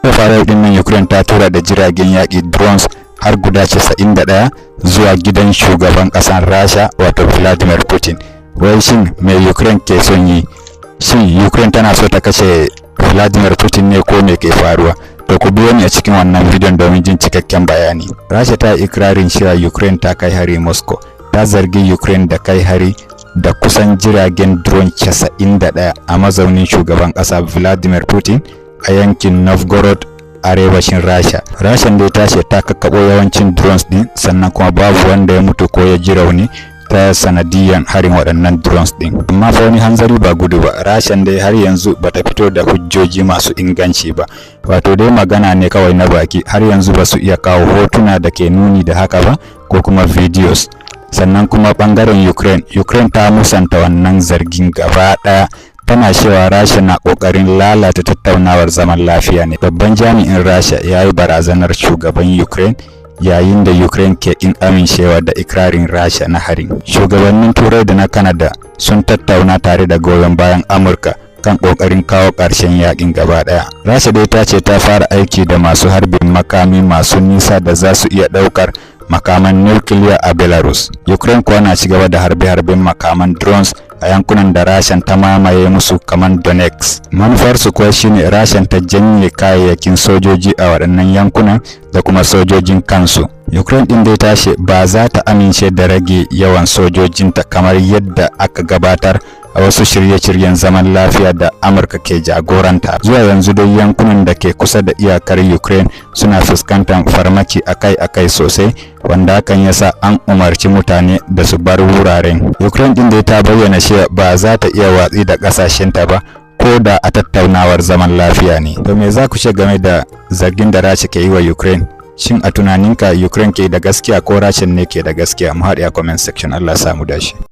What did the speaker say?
da fara din nan Ukraine ta tura da jiragen yaƙi drones har guda 91 zuwa gidan shugaban ƙasar Rasha wato Vladimir Putin. Wai shin me Ukraine ke son yi? Shin Ukraine tana so ta kashe Vladimir Putin ne ko me ke faruwa? To ku biyo ni a cikin wannan bidiyon domin jin cikakken bayani. Rasha ta yi ikirarin cewa Ukraine ta kai hari Moscow. Ta zargi Ukraine da kai hari da kusan jiragen drone 91 a mazaunin shugaban ƙasa Vladimir Putin a yankin Novgorod arewacin Rasha. Rashan dai ta ce ta kakkabo yawancin drones din, sannan kuma babu wanda ya mutu ko ya ji rauni ta sanadiyan harin waɗannan drones din. Amma fa wani hanzari ba gudu ba, Rashan dai har yanzu bata fito da hujjoji masu inganci ba. Wato dai magana ne kawai na baki, har yanzu ba su iya kawo hotuna da ke nuni da haka ba ko kuma videos. Sannan kuma bangaren Ukraine ta musanta wannan zargin gaba ɗaya, tana cewa Rasha na kokarin lalata tattaunawar zaman lafiya ne. Babban jami'in Rasha ya yi barazanar shugaban Ukraine yayin da Ukraine ke kin amincewa da ikirarin Rasha na harin. Shugabannin Turai da na Canada sun tattauna tare da goyon bayan Amurka kan kokarin kawo ƙarshen yakin gaba ɗaya. Rasha dai ta ce ta fara aiki da masu harbin makami masu nisa da za su iya ɗaukar makaman nukiliya a Belarus. Ukraine kuwa na cigaba da harbe-harben makaman drones a yankunan da Rashan ta mamaye musu kamar Donetsk. Manufarsu kuwa shine Rashan ta janye kayayyakin sojoji a waɗannan yankunan da kuma sojojin kansu. Ukraine din dai ta ce ba za ta amince da rage yawan sojojinta kamar yadda aka gabatar a wasu shirye-shiryen zaman lafiya da Amurka ke jagoranta. Zuwa yanzu dai yankunan da ke kusa da iyakar Ukraine suna fuskantar farmaki akai-akai sosai, wanda hakan yasa an umarci mutane da su bar wuraren. Ukraine din dai ta bayyana cewa ba za ta iya watsi da ƙasashenta ba ko da a tattaunawar zaman lafiya ne. To me za ku ce game da zargin da Rasha ke yi wa Ukraine? Shin a tunaninka Ukraine ke da gaskiya ko Rasha ne ke da gaskiya? Mu haɗe a comment section. Allah ya samu dashi.